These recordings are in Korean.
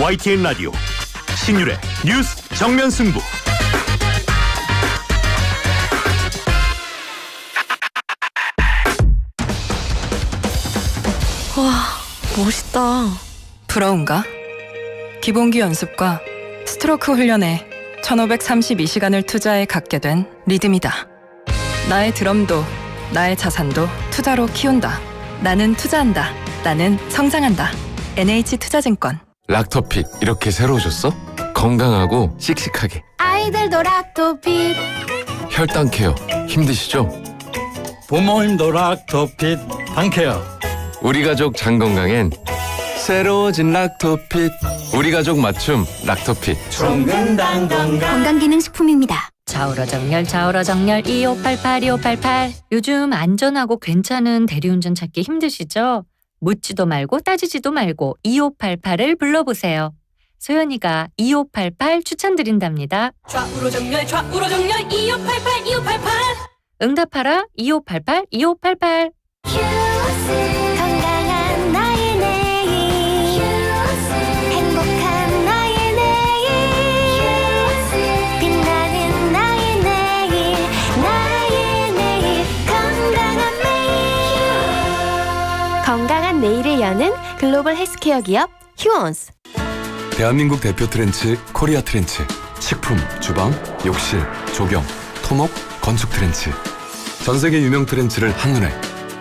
YTN 라디오 신율의 뉴스 정면 승부. 와, 멋있다. 부러운가? 기본기 연습과 스트로크 훈련에 1532시간을 투자해 갖게 된 리듬이다. 나의 드럼도 나의 자산도 투자로 키운다. 나는 투자한다. 나는 성장한다. NH투자증권. 락토핏 이렇게 새로워졌어? 건강하고 씩씩하게. 아이들도 락토핏. 혈당 케어 힘드시죠? 부모님도 락토핏 당케어. 우리 가족 장 건강엔 새로워진 락토핏. 우리 가족 맞춤 락토핏. 건강 건강기능식품입니다. 좌우로정렬 2588 요즘 안전하고 괜찮은 대리운전 찾기 힘드시죠? 묻지도 말고 따지지도 말고 2588을 불러보세요. 소연이가 2588 추천드린답니다. 좌우로정렬 2588 응답하라 2588. 건강한 나의 내일. 행복한 나의 내일. 빛나는 나의 내일. 나의 내일. 건강한 매일. 건강한 내일을 여는 글로벌 헬스케어 기업 휴원스. 대한민국 대표 트렌치 코리아 트렌치. 식품, 주방, 욕실, 조경, 토목, 건축 트렌치. 전 세계 유명 트렌치를 한눈에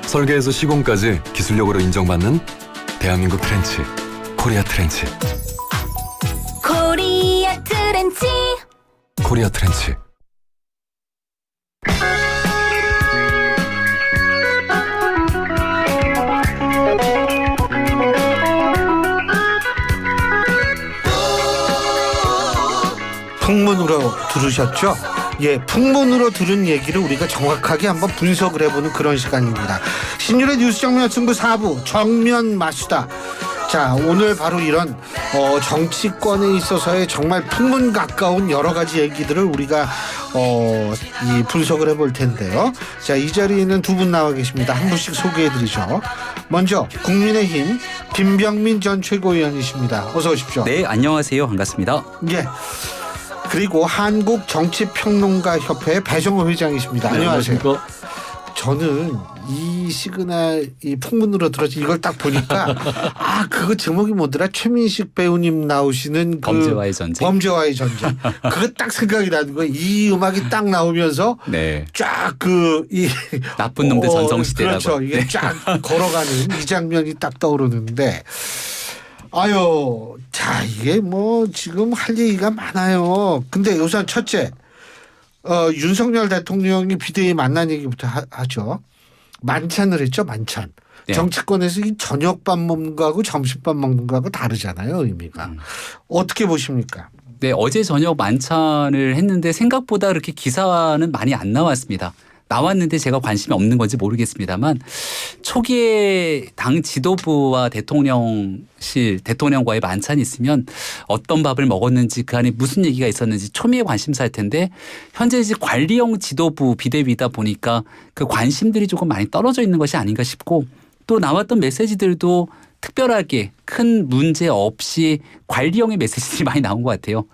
설계에서 시공까지 기술력으로 인정받는 대한민국 트렌치 코리아 트렌치. 코리아 트렌치. 코리아 트렌치. 풍문으로 들으셨죠? 예, 풍문으로 들은 얘기를 우리가 정확하게 한번 분석을 해보는 그런 시간입니다. 신율의 뉴스 정면 승부 4부 정면 마수다. 자, 오늘 바로 이런 정치권에 있어서의 정말 풍문 가까운 여러 가지 얘기들을 우리가 이 분석을 해볼 텐데요. 자, 이 자리에는 두 분 나와 계십니다. 한 분씩 소개해드리죠. 먼저 국민의힘 김병민 전 최고위원이십니다. 어서 오십시오. 네, 안녕하세요. 반갑습니다. 예. 그리고 한국정치평론가협회 배정호 회장이십니다. 안녕하세요. 저는 이 시그널 이 풍문으로 들어서 이걸 딱 보니까 그거 제목이 뭐더라? 최민식 배우님 나오시는 그 범죄와의 전쟁. 범죄와의 전쟁. 그거 딱 생각이 나는 거예요. 이 음악이 딱 나오면서 네. 쫙 이 나쁜 놈들 전성시대라고. 그렇죠. 이게 쫙 걸어가는 이 장면이 딱 떠오르는데. 아유, 자, 이게 뭐 지금 할 얘기가 많아요. 근데 우선 첫째, 윤석열 대통령이 비대위 만난 얘기부터 하죠. 만찬을 했죠, 만찬. 네. 정치권에서 이 저녁밥 먹는 거하고 점심밥 먹는 거하고 다르잖아요, 의미가. 어떻게 보십니까? 네, 어제 저녁 만찬을 했는데 생각보다 그렇게 기사는 많이 안 나왔습니다. 나왔는데 제가 관심이 없는 건지 모르겠습니다만 초기에 당 지도부와 대통령과의 만찬이 있으면 어떤 밥을 먹었는지 그 안에 무슨 얘기가 있었는지 초미의 관심사일 텐데 현재 이제 관리형 지도부 비대위다 보니까 그 관심들이 조금 많이 떨어져 있는 것이 아닌가 싶고 또 나왔던 메시지들도 특별하게 큰 문제 없이 관리형의 메시지들이 많이 나온 것 같아요.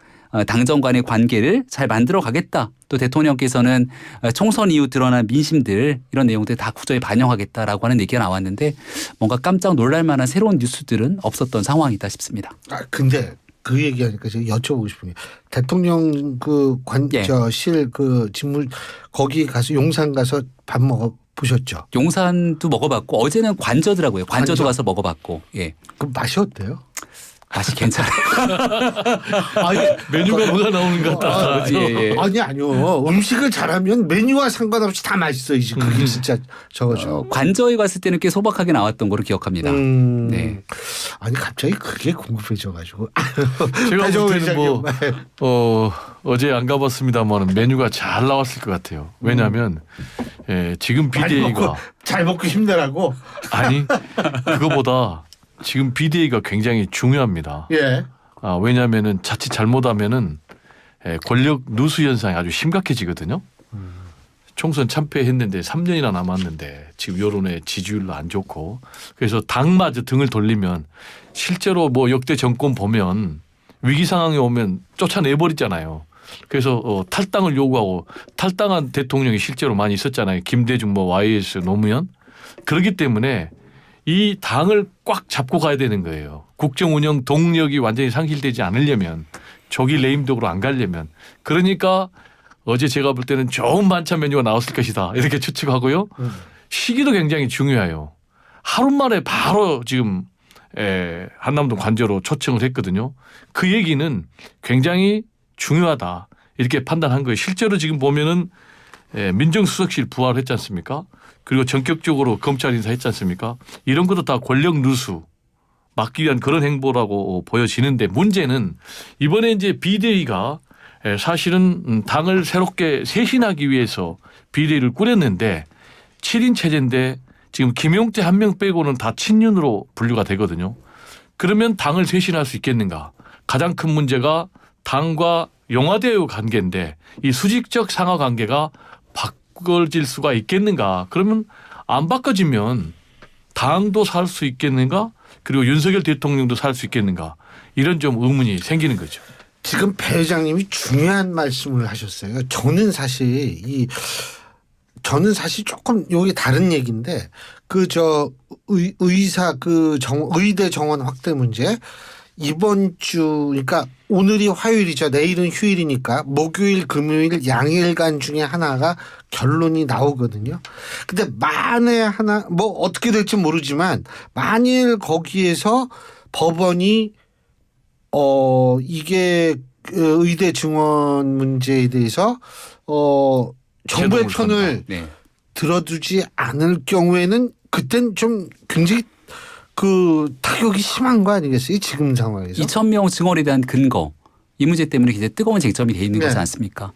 당정 간의 관계를 잘 만들어 가겠다. 또 대통령께서는 총선 이후 드러난 민심들 이런 내용들 다 구조에 반영하겠다라고 하는 얘기가 나왔는데 뭔가 깜짝 놀랄 만한 새로운 뉴스들은 없었던 상황이다 싶습니다. 근데 그 얘기하니까 제가 여쭤보고 싶은 게 대통령 실 직무 거기 가서 용산 가서 밥 먹어 보셨죠? 용산도 먹어봤고 어제는 관저더라고요. 관저도 가서 먹어봤고. 예. 그럼 맛이 어때요? 맛이 괜찮아요. 메뉴가 뭐가 나오는 것 같다. 아니요. 음식을 잘하면 메뉴와 상관없이 다 맛있어요. 그게 진짜 저거죠. 관저에 갔을 때는 꽤 소박하게 나왔던 걸로 기억합니다. 네. 아니 갑자기 그게 궁금해져가지고. 제가 볼 때는 어제 안 가봤습니다만 메뉴가 잘 나왔을 것 같아요. 왜냐하면 지금 비대위가 잘 먹고 힘내라고. 아니 그거보다 지금 비대위가 굉장히 중요합니다. 예. 왜냐하면은 자칫 잘못하면은 권력 누수 현상이 아주 심각해지거든요. 총선 참패했는데 3년이나 남았는데 지금 여론의 지지율도 안 좋고 그래서 당마저 등을 돌리면 실제로 뭐 역대 정권 보면 위기 상황에 오면 쫓아내버리잖아요. 그래서 탈당을 요구하고 탈당한 대통령이 실제로 많이 있었잖아요. 김대중 뭐 YS 노무현. 그렇기 때문에 이 당을 꽉 잡고 가야 되는 거예요. 국정 운영 동력이 완전히 상실되지 않으려면 조기 레임덕으로 안 가려면 그러니까 어제 제가 볼 때는 좋은 반찬 메뉴가 나왔을 것이다 이렇게 추측하고요. 시기도 굉장히 중요해요. 하루 만에 바로 지금 한남동 관저로 초청을 했거든요. 그 얘기는 굉장히 중요하다 이렇게 판단한 거예요. 실제로 지금 보면은 민정수석실 부활을 했지 않습니까? 그리고 전격적으로 검찰 인사했지 않습니까? 이런 것도 다 권력 누수 막기 위한 그런 행보라고 보여지는데 문제는 이번에 이제 비대위가 사실은 당을 새롭게 쇄신하기 위해서 비대위를 꾸렸는데 7인 체제인데 지금 김용태 한 명 빼고는 다 친윤으로 분류가 되거든요. 그러면 당을 쇄신할 수 있겠는가? 가장 큰 문제가 당과 용화대의 관계인데 이 수직적 상하 관계가 바꿔질 수가 있겠는가? 그러면 안 바꿔지면 당도 살 수 있겠는가? 그리고 윤석열 대통령도 살 수 있겠는가? 이런 좀 의문이 생기는 거죠. 지금 배 회장님이 중요한 말씀을 하셨어요. 저는 사실 조금 여기 다른 얘기인데 의사 의대 정원 확대 문제 이번 주 그러니까 오늘이 화요일이죠. 내일은 휴일이니까 목요일 금요일 양일간 중에 하나가 결론이 나오거든요. 근데 만에 하나 뭐 어떻게 될지 모르지만 만일 거기에서 법원이 이게 의대 증원 문제에 대해서 정부의 편을 네. 들어두지 않을 경우에는 그땐 좀 굉장히 타격이 심한 거 아니겠어요? 지금 상황에서. 2,000명 증언에 대한 근거 이 문제 때문에 굉장히 뜨거운 쟁점이 돼 있는 네. 거지 않습니까?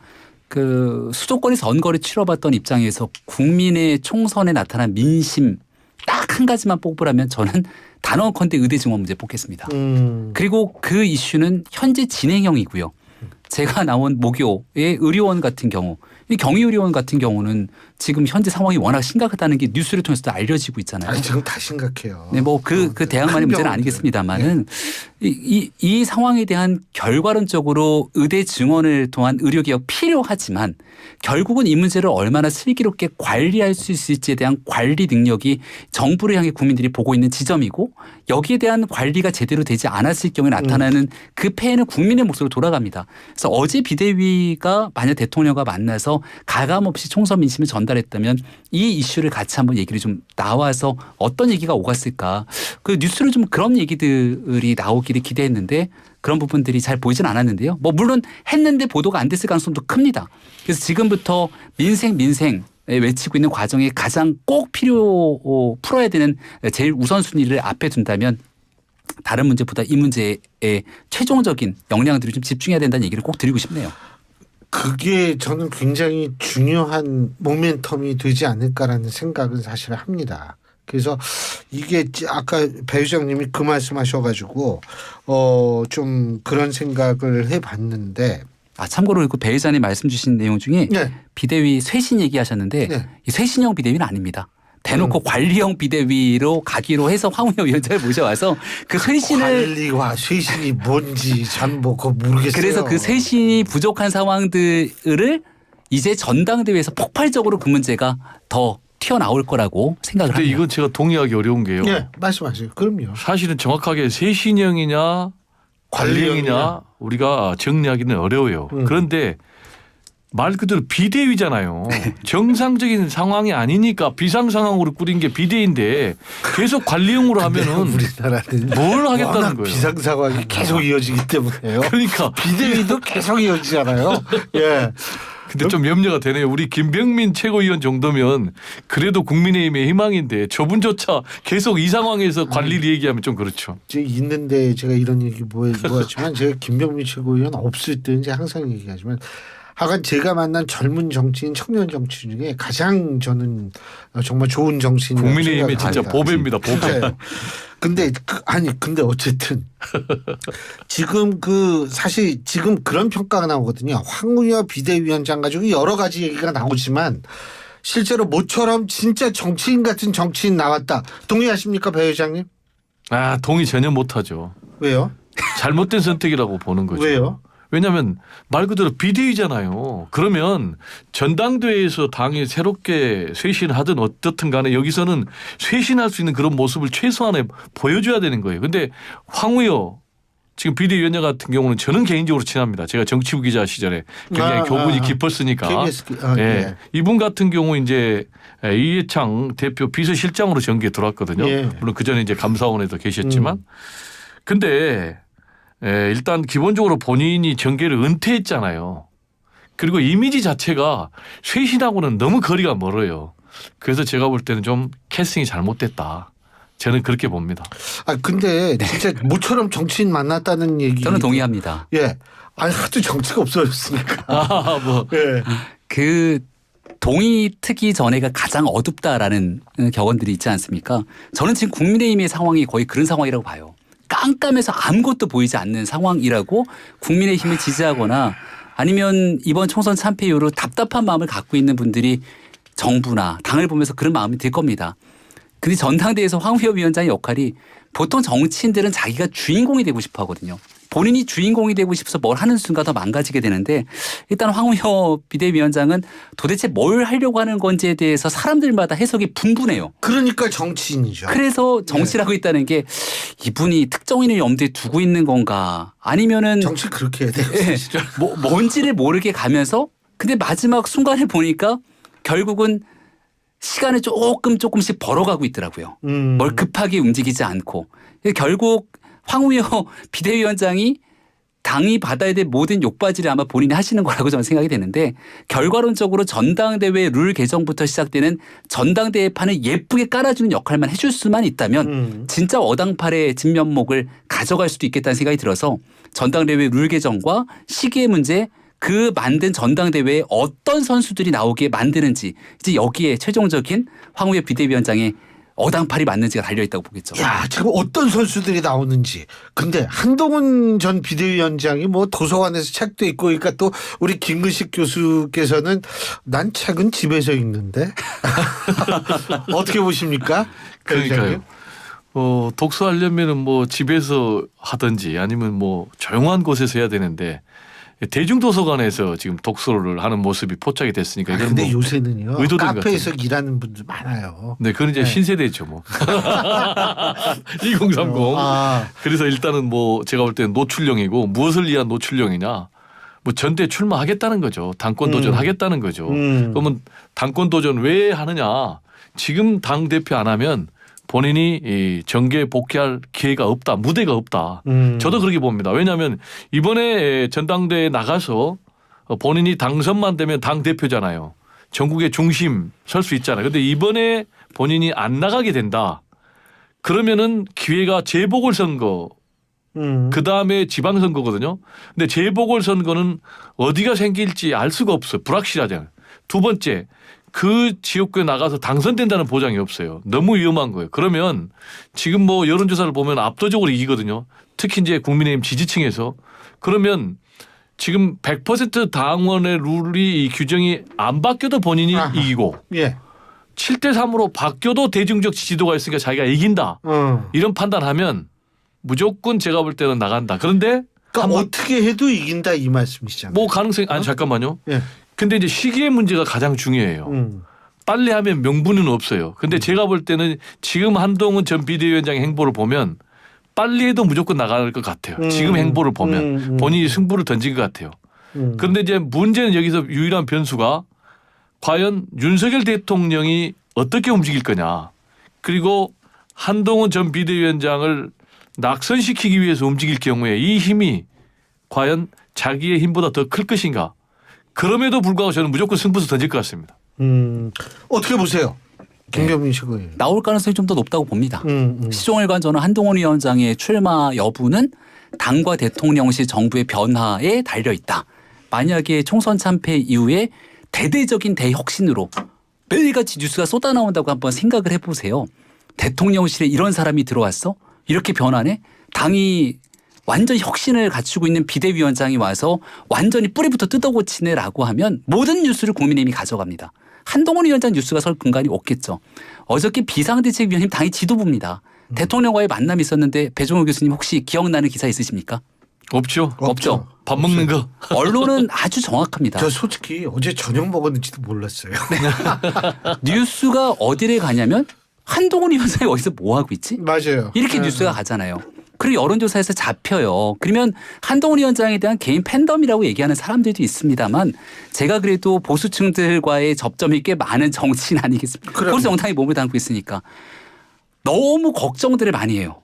수도권의 선거를 치러봤던 입장에서 국민의 총선에 나타난 민심 딱 한 가지만 뽑으라면 저는 단언컨대 의대 증원 문제 뽑겠습니다. 그리고 그 이슈는 현재 진행형이고요. 제가 나온 모교의 의료원 같은 경우 이 경희의료원 같은 경우는 지금 현재 상황이 워낙 심각하다는 게 뉴스를 통해서도 알려지고 있잖아요. 아니, 지금 다 심각해요. 네, 뭐 그 대학만의 문제는 아니겠습니다만은 이 상황에 대한 결과론적으로 의대 증원을 통한 의료개혁 필요하지만 결국은 이 문제를 얼마나 슬기롭게 관리할 수 있을지에 대한 관리 능력이 정부를 향해 국민들이 보고 있는 지점이고 여기에 대한 관리가 제대로 되지 않았을 경우에 나타나는 그 폐해는 국민의 몫으로 돌아갑니다. 그래서 어제 비대위가 만약 대통령과 만나서 가감없이 총선 민심을 전달했다면 이 이슈를 같이 한번 얘기를 좀 나와서 어떤 얘기가 오갔을까. 그 뉴스로 좀 그런 얘기들이 나오기를 기대했는데 그런 부분들이 잘 보이진 않았는데요. 뭐 물론 했는데 보도가 안 됐을 가능성도 큽니다. 그래서 지금부터 민생 외치고 있는 과정에 가장 꼭 풀어야 되는 제일 우선순위를 앞에 둔다면 다른 문제보다 이 문제에 최종적인 역량들이 좀 집중해야 된다는 얘기를 꼭 드리고 싶네요. 그게 저는 굉장히 중요한 모멘텀이 되지 않을까라는 생각은 사실 합니다. 그래서 이게 아까 배 회장님이 그 말씀하셔가지고 좀 그런 생각을 해봤는데 참고로 그 배 회장님 말씀 주신 내용 중에 네. 비대위 쇄신 얘기하셨는데 네. 이 쇄신형 비대위는 아닙니다. 대놓고 관리형 비대위로 가기로 해서 황운영 위원장을 모셔와서 그 쇄신을 관리와 쇄신이 뭔지 전 뭐 그거 모르겠어요. 그래서 그 쇄신이 부족한 상황들을 이제 전당대회에서 폭발적으로 그 문제가 더 튀어나올 거라고 생각을 근데 합니다. 이건 제가 동의하기 어려운 게요. 네, 말씀하세요. 그럼요. 사실은 정확하게 쇄신형이냐 관리형이냐 우리가 정리하기는 어려워요. 그런데 말 그대로 비대위잖아요. 정상적인 상황이 아니니까 비상 상황으로 꾸린 게 비대위인데 계속 관리형으로 하면은 우리나라는 뭘 하겠다는 거예요. 비상 상황이 계속 이어지기 때문에요. 그러니까 비대위도 계속 이어지잖아요. 예. 근데 좀 염려가 되네요. 우리 김병민 최고위원 정도면 그래도 국민의힘의 희망인데 저분조차 계속 이 상황에서 관리를 얘기하면 좀 그렇죠. 제가 있는데 제가 이런 얘기 뭐 하지만 제가 김병민 최고위원 없을 때 이제 항상 얘기하지만 하여간 제가 만난 젊은 정치인, 청년 정치인 중에 가장 저는 정말 좋은 정치인. 국민의힘이 진짜 보배입니다. 보배. 근데 근데 어쨌든 지금 사실 지금 그런 평가가 나오거든요. 황우여 비대위원장 가지고 여러 가지 얘기가 나오지만 실제로 모처럼 진짜 정치인 같은 정치인 나왔다. 동의하십니까, 배 회장님? 동의 전혀 못하죠. 왜요? 잘못된 선택이라고 보는 거죠. 왜요? 왜냐하면 말 그대로 비대위잖아요. 그러면 전당대회에서 당이 새롭게 쇄신하든 어떻든 간에 여기서는 쇄신할 수 있는 그런 모습을 최소한에 보여줘야 되는 거예요. 근데 황우여 지금 비대위원장 같은 경우는 저는 개인적으로 친합니다. 제가 정치부 기자 시절에 굉장히 교분이 깊었으니까. KBS, 네. 이분 같은 경우 이제 이해창 대표 비서실장으로 전기에 들어왔거든요. 예. 물론 그 전에 이제 감사원에도 계셨지만. 근데 일단 기본적으로 본인이 정계를 은퇴했잖아요. 그리고 이미지 자체가 쇄신하고는 너무 거리가 멀어요. 그래서 제가 볼 때는 좀 캐스팅이 잘못됐다. 저는 그렇게 봅니다. 근데 진짜 모처럼 정치인 만났다는 얘기. 저는 동의합니다. 예. 하도 정치가 없어졌으니까. 예. 그 동의 트기 전에가 가장 어둡다라는 격언들이 있지 않습니까? 저는 지금 국민의힘의 상황이 거의 그런 상황이라고 봐요. 깜깜해서 아무것도 보이지 않는 상황이라고 국민의힘을 지지하거나 아니면 이번 총선 참패 이후로 답답한 마음을 갖고 있는 분들이 정부나 당을 보면서 그런 마음이 들 겁니다. 근데 전당대회에서 황우여 위원장의 역할이 보통 정치인들은 자기가 주인공이 되고 싶어 하거든요. 본인이 주인공이 되고 싶어서 뭘 하는 순간 더 망가지게 되는데 일단 황우여 비대위원장은 도대체 뭘 하려고 하는 건지에 대해서 사람들마다 해석이 분분해요. 그러니까 정치인이죠. 그래서 정치를 하고 있다는 게 이분이 특정인을 염두에 두고 있는 건가 아니면은 정치 그렇게 해야 돼요. 뭔지를 모르게 가면서 근데 마지막 순간에 보니까 결국은 시간을 조금씩 벌어가고 있더라고요. 뭘 급하게 움직이지 않고 결국 황우여 비대위원장이 당이 받아야 될 모든 욕받이를 아마 본인이 하시는 거라고 저는 생각이 되는데 결과론적으로 전당대회 룰 개정부터 시작되는 전당대회판을 예쁘게 깔아주는 역할만 해줄 수만 있다면 진짜 어당팔의 진면목을 가져갈 수도 있겠다는 생각이 들어서 전당대회 룰 개정과 시기의 문제 그 만든 전당대회에 어떤 선수들이 나오게 만드는지 이제 여기에 최종적인 황우여 비대위원장의 어당팔이 맞는지가 달려있다고 보겠죠. 야, 지금 어떤 선수들이 나오는지. 근데 한동훈 전 비대위원장이 뭐 도서관에서 책도 읽고 그러니까 또 우리 김근식 교수께서는 난 책은 집에서 읽는데. 어떻게 보십니까? 그러니까요. 독서하려면은 뭐 집에서 하든지 아니면 뭐 조용한 곳에서 해야 되는데 대중도서관에서 지금 독서를 하는 모습이 포착이 됐으니까. 근데 뭐 요새는요. 카페에서 일하는 분들 많아요. 네, 그건 이제 신세대죠 뭐. 2030. 그래서 일단은 뭐 제가 볼 때는 노출령이고 무엇을 위한 노출령이냐. 뭐 전대 출마하겠다는 거죠. 당권 도전하겠다는 거죠. 그러면 당권 도전 왜 하느냐. 지금 당 대표 안 하면 본인이 이 정계에 복귀할 기회가 없다. 무대가 없다. 저도 그렇게 봅니다. 왜냐하면 이번에 전당대회에 나가서 본인이 당선만 되면 당대표잖아요. 전국의 중심 설 수 있잖아요. 그런데 이번에 본인이 안 나가게 된다. 그러면은 기회가 재보궐선거 그다음에 지방선거거든요. 근데 재보궐선거는 어디가 생길지 알 수가 없어요. 불확실하잖아요. 두 번째. 그 지역구에 나가서 당선된다는 보장이 없어요. 너무 위험한 거예요. 그러면 지금 뭐 여론조사를 보면 압도적으로 이기거든요. 특히 이제 국민의힘 지지층에서. 그러면 지금 100% 당원의 룰이 이 규정이 안 바뀌어도 본인이 이기고 7대 3으로 바뀌어도 대중적 지지도가 있으니까 자기가 이긴다. 이런 판단하면 무조건 제가 볼 때는 나간다. 그런데 그러니까 어떻게 해도 이긴다 이 말씀이시잖아요. 뭐 가능성이 잠깐만요. 근데 이제 시기의 문제가 가장 중요해요. 빨리 하면 명분은 없어요. 근데 제가 볼 때는 지금 한동훈 전 비대위원장의 행보를 보면 빨리 해도 무조건 나갈 것 같아요. 지금 행보를 보면 본인이 승부를 던진 것 같아요. 그런데 이제 문제는 여기서 유일한 변수가 과연 윤석열 대통령이 어떻게 움직일 거냐. 그리고 한동훈 전 비대위원장을 낙선시키기 위해서 움직일 경우에 이 힘이 과연 자기의 힘보다 더 클 것인가. 그럼에도 불구하고 저는 무조건 승부수 던질 것 같습니다. 어떻게 보세요? 김경민 씨고요. 나올 가능성이 좀 더 높다고 봅니다. 시종일관 저는 한동훈 위원장의 출마 여부는 당과 대통령실 정부의 변화에 달려 있다. 만약에 총선 참패 이후에 대대적인 대혁신으로 매일같이 뉴스가 쏟아나온다고 한번 생각을 해보세요. 대통령실에 이런 사람이 들어왔어? 이렇게 변하네? 당이 완전히 혁신을 갖추고 있는 비대위원장이 와서 완전히 뿌리부터 뜯어고치네라고 하면 모든 뉴스를 국민의힘이 가져갑니다. 한동훈 위원장 뉴스가 설 근간이 없겠죠. 어저께 비상대책위원회님 당의 지도부입니다. 대통령과의 만남이 있었는데 배종호 교수님 혹시 기억나는 기사 있으십니까? 없죠. 없죠. 밥 먹는 거. 언론은 아주 정확합니다. 저 솔직히 어제 저녁 먹었는지도 몰랐어요. 뉴스가 어디를 가냐면 한동훈 위원장이 어디서 뭐 하고 있지? 맞아요. 이렇게 뉴스가 가잖아요. 그리고 여론조사에서 잡혀요. 그러면 한동훈 위원장에 대한 개인 팬덤이라고 얘기하는 사람들도 있습니다만 제가 그래도 보수층들과의 접점이 꽤 많은 정치인 아니겠습니까? 보수 정당이 몸을 담고 있으니까 너무 걱정들을 많이 해요.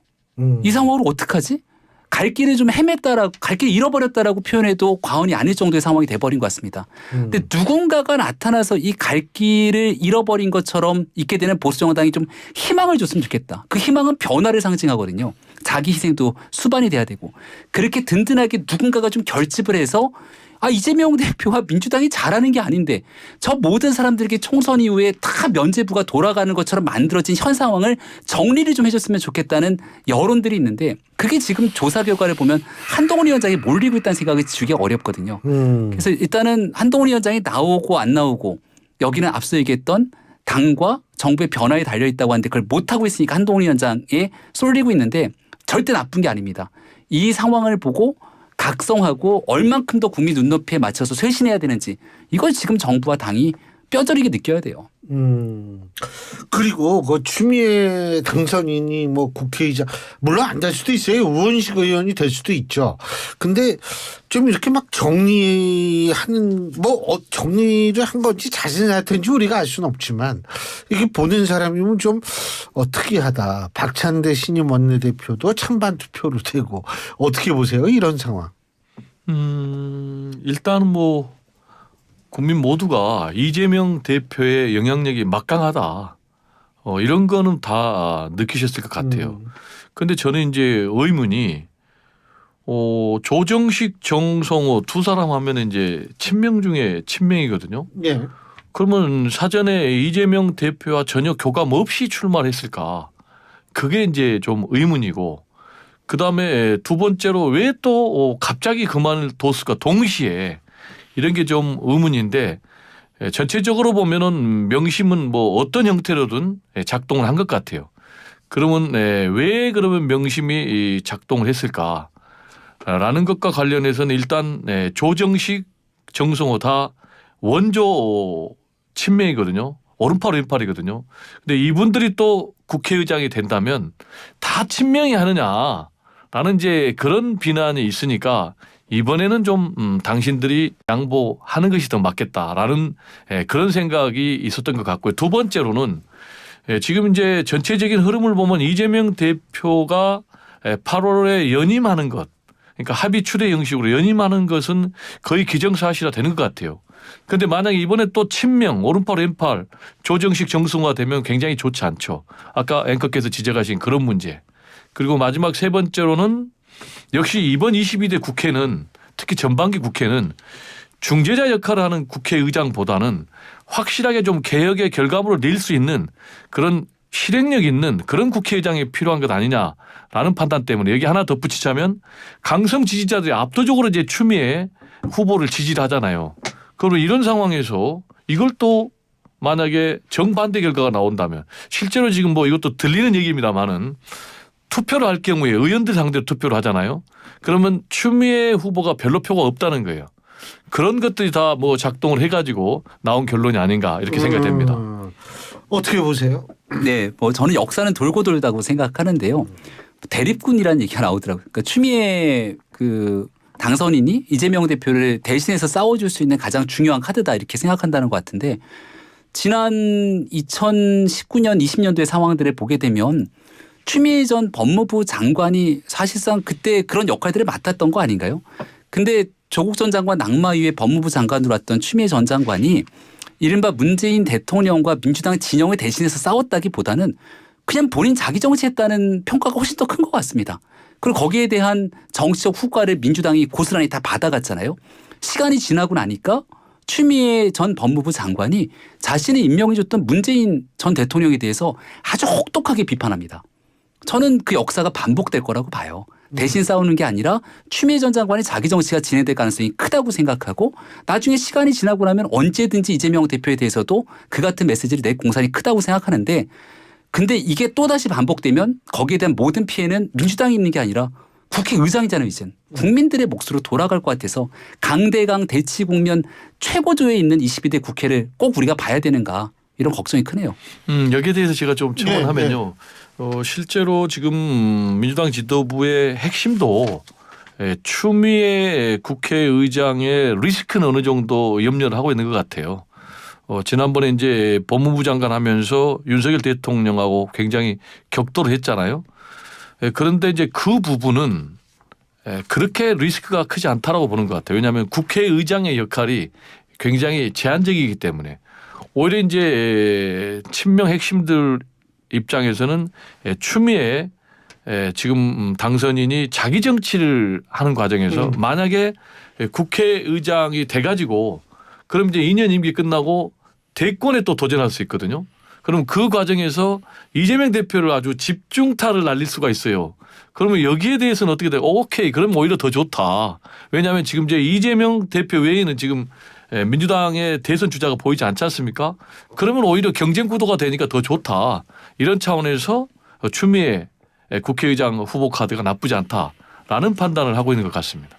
이 상황으로 어떡하지? 갈 길을 좀 헤맸다라고 갈 길 잃어버렸다라고 표현해도 과언이 아닐 정도의 상황이 돼버린 것 같습니다. 근데 누군가가 나타나서 이 갈 길을 잃어버린 것처럼 있게 되는 보수 정당이 좀 희망을 줬으면 좋겠다. 그 희망은 변화를 상징하거든요. 자기 희생도 수반이 돼야 되고 그렇게 든든하게 누군가가 좀 결집을 해서 이재명 대표와 민주당이 잘하는 게 아닌데 저 모든 사람들에게 총선 이후에 다 면죄부가 돌아가는 것처럼 만들어진 현 상황을 정리를 좀 해줬으면 좋겠다는 여론들이 있는데 그게 지금 조사 결과를 보면 한동훈 위원장이 몰리고 있다는 생각이 주기 어렵거든요. 그래서 일단은 한동훈 위원장이 나오고 안 나오고 여기는 앞서 얘기했던 당과 정부의 변화에 달려있다고 하는데 그걸 못하고 있으니까 한동훈 위원장에 쏠리고 있는데 절대 나쁜 게 아닙니다. 이 상황을 보고 각성하고 얼만큼 더 국민 눈높이에 맞춰서 쇄신해야 되는지 이걸 지금 정부와 당이 뼈저리게 느껴야 돼요. 그리고 그 추미애 당선인이 뭐 국회의장 물론 안 될 수도 있어요. 의원식 의원이 될 수도 있죠. 근데 좀 이렇게 막 정리하는 정리를 한 건지 자신이 할 텐지 우리가 알 수는 없지만 이게 보는 사람이면 좀 어떻게 하다. 박찬대 신임 원내대표도 찬반 투표로 되고 어떻게 보세요? 이런 상황. 일단 뭐 국민 모두가 이재명 대표의 영향력이 막강하다. 이런 거는 다 느끼셨을 것 같아요. 근데 저는 이제 의문이 조정식, 정성호 두 사람 하면 이제 친명 중에 친명이거든요. 예. 그러면 사전에 이재명 대표와 전혀 교감 없이 출마를 했을까? 그게 이제 좀 의문이고 그 다음에 두 번째로 왜 또 갑자기 그만을 뒀을까? 동시에 이런 게 좀 의문인데 전체적으로 보면은 명심은 뭐 어떤 형태로든 작동을 한 것 같아요. 그러면 왜 그러면 명심이 작동을 했을까라는 것과 관련해서는 일단 조정식, 정성호 다 원조 친명이거든요. 오른팔 왼팔이거든요. 근데 이분들이 또 국회의장이 된다면 다 친명이 하느냐라는 이제 그런 비난이 있으니까 이번에는 좀 당신들이 양보하는 것이 더 맞겠다라는 그런 생각이 있었던 것 같고요. 두 번째로는 지금 이제 전체적인 흐름을 보면 이재명 대표가 8월에 연임하는 것, 그러니까 합의 추대 형식으로 연임하는 것은 거의 기정사실화 되는 것 같아요. 그런데 만약에 이번에 또 친명, 오른팔 왼팔, 조정식 정승화 되면 굉장히 좋지 않죠. 아까 앵커께서 지적하신 그런 문제. 그리고 마지막 세 번째로는 역시 이번 22대 국회는 특히 전반기 국회는 중재자 역할을 하는 국회의장보다는 확실하게 좀 개혁의 결과물을 낼 수 있는 그런 실행력 있는 그런 국회의장이 필요한 것 아니냐라는 판단 때문에 여기 하나 덧붙이자면 강성 지지자들이 압도적으로 이제 추미애 후보를 지지를 하잖아요. 그러면 이런 상황에서 이걸 또 만약에 정반대 결과가 나온다면 실제로 지금 뭐 이것도 들리는 얘기입니다만은 투표를 할 경우에 의원들 상대로 투표를 하잖아요. 그러면 추미애 후보가 별로 표가 없다는 거예요. 그런 것들이 다 뭐 작동을 해가지고 나온 결론이 아닌가 이렇게 생각됩니다. 어떻게 보세요? 네, 뭐 저는 역사는 돌고 돌다고 생각하는데요. 대립군이라는 얘기가 나오더라고요. 그러니까 추미애 그 당선인이 이재명 대표를 대신해서 싸워줄 수 있는 가장 중요한 카드다 이렇게 생각한다는 것 같은데 지난 2019년, 20년도의 상황들을 보게 되면 추미애 전 법무부 장관이 사실상 그때 그런 역할들을 맡았던 거 아닌가요? 근데 조국 전 장관 낙마 이후에 법무부 장관으로 왔던 추미애 전 장관이 이른바 문재인 대통령과 민주당 진영을 대신해서 싸웠다기보다는 그냥 본인 자기 정치했다는 평가가 훨씬 더 큰 것 같습니다. 그리고 거기에 대한 정치적 후과를 민주당이 고스란히 다 받아갔잖아요. 시간이 지나고 나니까 추미애 전 법무부 장관이 자신이 임명해줬던 문재인 전 대통령에 대해서 아주 혹독하게 비판합니다. 저는 그 역사가 반복될 거라고 봐요. 대신 싸우는 게 아니라 추미애 전 장관이 자기 정치가 진행될 가능성이 크다고 생각하고 나중에 시간이 지나고 나면 언제든지 이재명 대표에 대해서도 그 같은 메시지를 낼 공산이 크다고 생각하는데 근데 이게 또다시 반복되면 거기에 대한 모든 피해는 민주당이 있는 게 아니라 국회의장이잖아요, 이젠. 국민들의 몫으로 돌아갈 것 같아서 강대강 대치 국면 최고조에 있는 22대 국회를 꼭 우리가 봐야 되는가 이런 걱정이 크네요. 여기에 대해서 제가 좀 첨언하면요. 실제로 지금 민주당 지도부의 핵심도 추미애 국회의장의 리스크는 어느 정도 염려를 하고 있는 것 같아요. 지난번에 이제 법무부 장관 하면서 윤석열 대통령하고 굉장히 격돌을 했잖아요. 그런데 이제 그 부분은 그렇게 리스크가 크지 않다라고 보는 것 같아요. 왜냐하면 국회의장의 역할이 굉장히 제한적이기 때문에 오히려 이제 친명 핵심들 입장에서는 추미애 지금 당선인이 자기 정치를 하는 과정에서 만약에 국회의장이 돼가지고 그럼 이제 2년 임기 끝나고 대권에 또 도전할 수 있거든요. 그럼 그 과정에서 이재명 대표를 아주 집중타를 날릴 수가 있어요. 그러면 여기에 대해서는 어떻게 돼요? 오케이. 그럼 오히려 더 좋다. 왜냐하면 지금 이제 이재명 대표 외에는 지금 민주당의 대선 주자가 보이지 않지 않습니까? 그러면 오히려 경쟁 구도가 되니까 더 좋다. 이런 차원에서 추미애 국회의장 후보 카드가 나쁘지 않다라는 판단을 하고 있는 것 같습니다.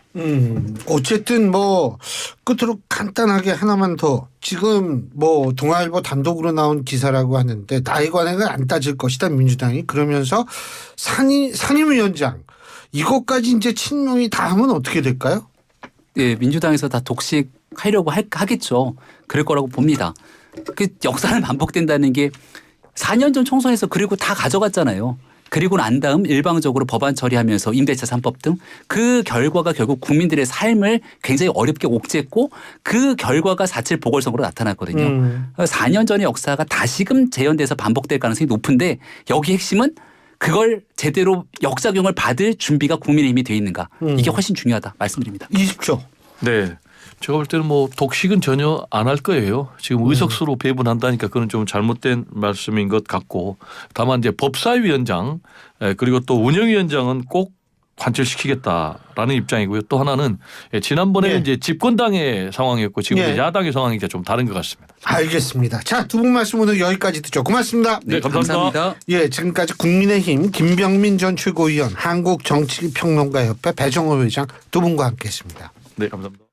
어쨌든 뭐 끝으로 간단하게 하나만 더 지금 뭐 동아일보 단독으로 나온 기사라고 하는데 나이 관행을 안 따질 것이다 민주당이 그러면서 산임위원장 이것까지 이제 친명이 다 하면 어떻게 될까요? 예, 민주당에서 다 독식하려고 하겠죠. 그럴 거라고 봅니다. 그 역사는 반복된다는 게 4년 전 총선에서 그리고 다 가져갔잖아요. 그리고 난 다음 일방적으로 법안 처리하면서 임대차 3법 등 그 결과가 결국 국민들의 삶을 굉장히 어렵게 옥죄했고 그 결과가 4.7 보궐선거로 나타났거든요. 4년 전의 역사가 다시금 재현돼서 반복될 가능성이 높은데 여기 핵심은 그걸 제대로 역작용을 받을 준비가 국민의힘이 돼 있는가. 이게 훨씬 중요하다 말씀드립니다. 20초. 네. 제가 볼 때는 뭐 독식은 전혀 안 할 거예요. 지금 의석수로 배분한다니까 그건 좀 잘못된 말씀인 것 같고 다만 이제 법사위원장 그리고 또 운영위원장은 꼭 관철시키겠다라는 입장이고요. 또 하나는 지난번에는 이제 집권당의 상황이었고 지금 이제 야당의 상황이니까 좀 다른 것 같습니다. 알겠습니다. 자, 두 분 말씀 오늘 여기까지 듣죠. 고맙습니다. 네, 감사합니다. 예, 지금까지 국민의힘 김병민 전 최고위원 한국정치평론가협회 배정호 회장 두 분과 함께했습니다. 네, 감사합니다.